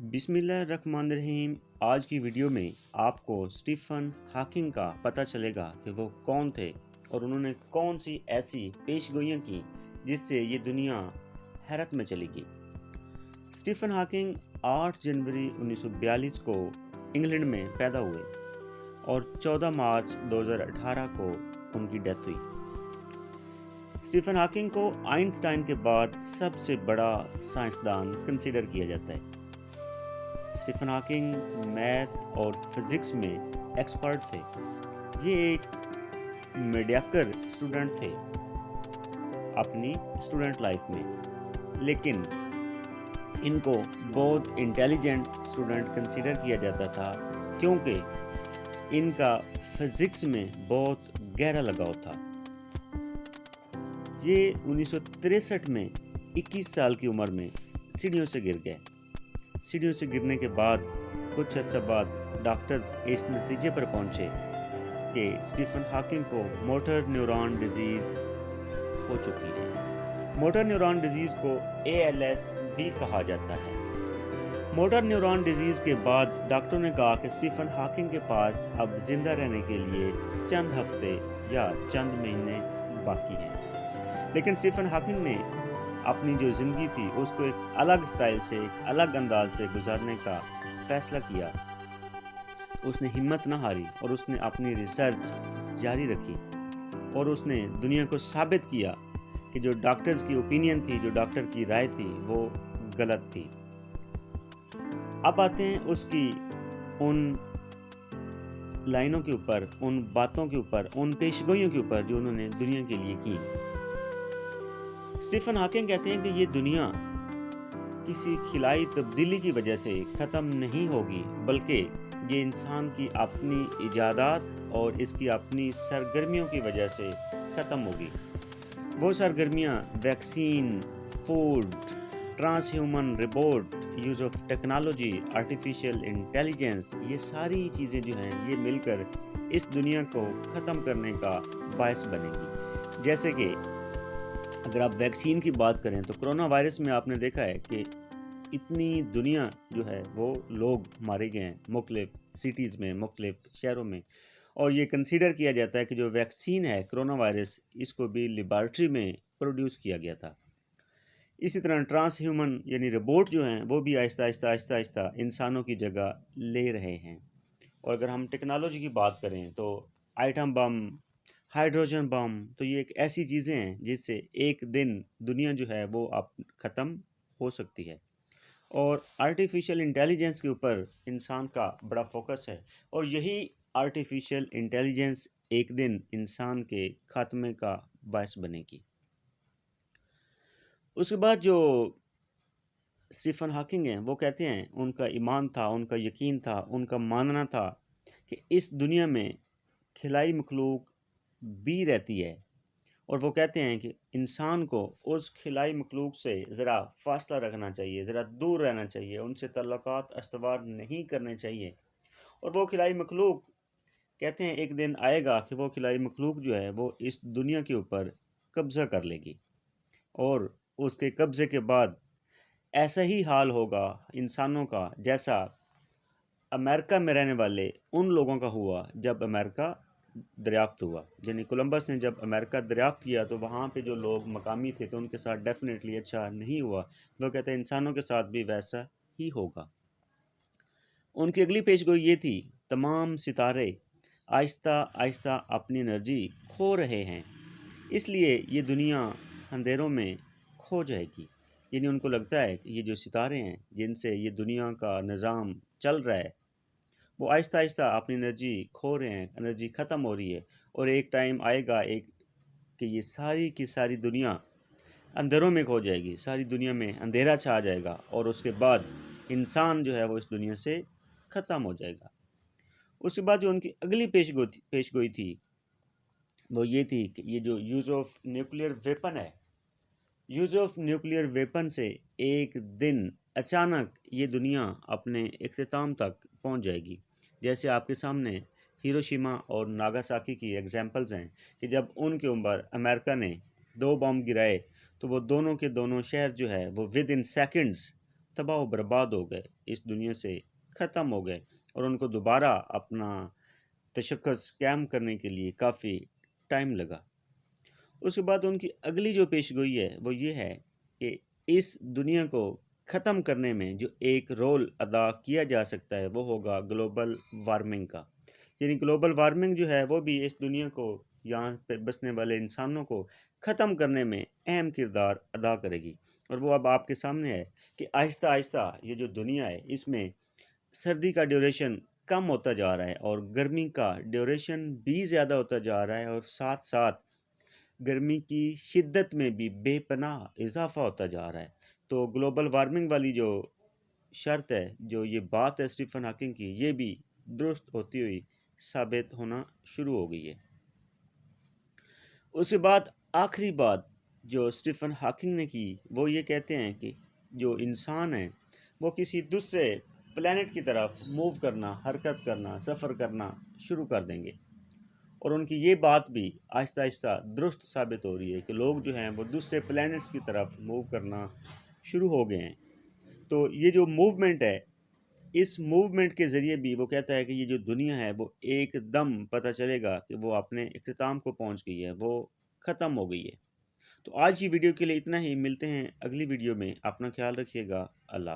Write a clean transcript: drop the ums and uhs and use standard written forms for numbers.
बिस्मिल्लाहिर्रहमानिर्रहीम। आज की वीडियो में आपको स्टीफन हॉकिंग का पता चलेगा कि वो कौन थे और उन्होंने कौन सी ऐसी पेशगोइयाँ की जिससे ये दुनिया हैरत में चली गई। स्टीफन हॉकिंग 8 जनवरी 1942 को इंग्लैंड में पैदा हुए और 14 मार्च 2018 को उनकी डेथ हुई। स्टीफन हॉकिंग को आइंस्टाइन के बाद सबसे बड़ा साइंसदान कंसीडर किया जाता है। स्टीफन हॉकिंग मैथ और फिजिक्स में एक्सपर्ट थे। ये एक मीडियाकर स्टूडेंट थे अपनी स्टूडेंट लाइफ में, लेकिन इनको बहुत इंटेलिजेंट स्टूडेंट कंसीडर किया जाता था क्योंकि इनका फिजिक्स में बहुत गहरा लगाव था। ये 1963 में 21 साल की उम्र में सीढ़ियों से गिर गए। सीढ़ियों से गिरने के बाद कुछ अर्सा बाद डॉक्टर्स इस नतीजे पर पहुंचे कि स्टीफन हॉकिंग को मोटर न्यूरॉन डिजीज हो चुकी है। मोटर न्यूरॉन डिजीज को ALS भी कहा जाता है। मोटर न्यूरॉन डिजीज के बाद डॉक्टरों ने कहा कि स्टीफन हॉकिंग के पास अब जिंदा रहने के लिए चंद हफ्ते या चंद महीने बाकी हैं। लेकिन स्टीफन हॉकिंग ने अपनी जो ज़िंदगी थी उसको एक अलग स्टाइल से, एक अलग अंदाज से गुजारने का फैसला किया। उसने हिम्मत न हारी और उसने अपनी रिसर्च जारी रखी और उसने दुनिया को साबित किया कि जो डॉक्टर्स की ओपिनियन थी, जो डॉक्टर की राय थी, वो गलत थी। अब आते हैं उसकी उन लाइनों के ऊपर, उन बातों के ऊपर, उन पेशगोइयों के ऊपर जो उन्होंने दुनिया के लिए की। स्टीफन हॉकिंग कहते हैं कि ये दुनिया किसी खिलाई तब्दीली की वजह से ख़त्म नहीं होगी, बल्कि ये इंसान की अपनी इजादात और इसकी अपनी सरगर्मियों की वजह से ख़त्म होगी। वो सरगर्मियाँ vaccine, food, transhuman robot, use of technology, artificial intelligence, ये सारी चीज़ें जो हैं ये मिलकर इस दुनिया को ख़त्म करने का बायस बनेंगी। जैसे कि अगर आप वैक्सीन की बात करें तो कोरोना वायरस में आपने देखा है कि इतनी दुनिया जो है वो लोग मारे गए हैं मुख्तलिफ सिटीज़ में, मुख्तलिफ शहरों में, और ये कंसीडर किया जाता है कि जो वैक्सीन है कोरोना वायरस, इसको भी लेबॉरेटरी में प्रोड्यूस किया गया था। इसी तरह ट्रांसह्यूमन यानी रोबोट जो हैं वो भी आहिस्ता आहिस्ता आहिस्ता आहिस्ता इंसानों की जगह ले रहे हैं। और अगर हम टेक्नोलॉजी की बात करें तो आइटम बम, हाइड्रोजन बम, तो ये एक ऐसी चीज़ें हैं जिससे एक दिन दुनिया जो है वो अब ख़त्म हो सकती है। और आर्टिफिशियल इंटेलिजेंस के ऊपर इंसान का बड़ा फोकस है और यही आर्टिफिशियल इंटेलिजेंस एक दिन इंसान के खात्मे का बायस बनेगी। उसके बाद जो स्टीफन हॉकिंग हैं वो कहते हैं उनका ईमान था, उनका यकीन था, उनका मानना था कि इस दुनिया में खिलाई मखलूक भी रहती है और वो कहते हैं कि इंसान को उस खिलाई मखलूक से ज़रा फासला रखना चाहिए, ज़रा दूर रहना चाहिए, उनसे तल्लुकात अस्तवार नहीं करने चाहिए। और वो खिलाई मखलूक कहते हैं एक दिन आएगा कि वो खिलाई मखलूक जो है वो इस दुनिया के ऊपर कब्ज़ा कर लेगी और उसके कब्ज़े के बाद ऐसा ही हाल होगा इंसानों का जैसा अमेरिका में रहने वाले उन लोगों का हुआ जब अमेरिका दरियाफ्त हुआ। यानी कोलंबस ने जब अमेरिका दरियाफ्त किया तो वहाँ पे जो लोग मकामी थे तो उनके साथ डेफिनेटली अच्छा नहीं हुआ। वो कहते हैं इंसानों के साथ भी वैसा ही होगा। उनकी अगली पेशगोई ये थी, तमाम सितारे आहिस्ता आहिस्ता अपनी एनर्जी खो रहे हैं, इसलिए ये दुनिया अंधेरों में खो जाएगी। यानी उनको लगता है कि ये जो सितारे हैं जिनसे ये दुनिया का निज़ाम चल रहा है वो आहिस्ता आहिस्ता अपनी एनर्जी खो रहे हैं, एनर्जी ख़त्म हो रही है और एक टाइम आएगा एक कि ये सारी की सारी दुनिया अंधेरों में खो जाएगी, सारी दुनिया में अंधेरा छा जाएगा और उसके बाद इंसान जो है वो इस दुनिया से ख़त्म हो जाएगा। उसके बाद जो उनकी अगली पेशगोई थी वो ये थी कि ये जो यूज़ ऑफ न्यूक्लियर वेपन है, यूज़ ऑफ न्यूक्लियर वेपन से एक दिन अचानक ये दुनिया अपने इख्तिताम तक पहुंच जाएगी। जैसे आपके सामने हिरोशिमा और नागासाकी की एग्जांपल्स हैं कि जब उनके ऊपर अमेरिका ने 2 बम गिराए तो वो दोनों के दोनों शहर जो है वो विद इन सेकंड्स तबाह व बर्बाद हो गए, इस दुनिया से ख़त्म हो गए और उनको दोबारा अपना तशख़्ख़ुस कायम करने के लिए काफ़ी टाइम लगा। उसके बाद उनकी अगली जो पेशगोई है वो ये है कि इस दुनिया को ख़त्म करने में जो एक रोल अदा किया जा सकता है वो होगा ग्लोबल वार्मिंग का। यानी ग्लोबल वार्मिंग जो है वो भी इस दुनिया को, यहाँ पे बसने वाले इंसानों को ख़त्म करने में अहम किरदार अदा करेगी। और वो अब आपके सामने है कि आहिस्ता आहिस्ता ये जो दुनिया है इसमें सर्दी का ड्यूरेशन कम होता जा रहा है और गर्मी का ड्यूरेशन भी ज़्यादा होता जा रहा है और साथ साथ गर्मी की शिद्दत में भी बेपनाह इजाफा होता जा रहा है। तो ग्लोबल वार्मिंग वाली जो शर्त है, जो ये बात है स्टीफन हॉकिंग की, ये भी दुरुस्त होती हुई साबित होना शुरू हो गई है। उसके बाद आखिरी बात जो स्टीफन हॉकिंग ने की वो ये कहते हैं कि जो इंसान है वो किसी दूसरे प्लेनेट की तरफ मूव करना, हरकत करना, सफ़र करना शुरू कर देंगे। और उनकी ये बात भी आहिस्ता आहिस्ता दुरुस्त साबित हो रही है कि लोग जो हैं वो दूसरे प्लैनेट्स की तरफ मूव करना शुरू हो गए हैं। तो ये जो मूवमेंट है, इस मूवमेंट के ज़रिए भी वो कहता है कि ये जो दुनिया है वो एकदम पता चलेगा कि वो अपने इख्तिताम को पहुंच गई है, वो ख़त्म हो गई है। तो आज की वीडियो के लिए इतना ही, मिलते हैं अगली वीडियो में। अपना ख्याल रखिएगा। अल्लाह।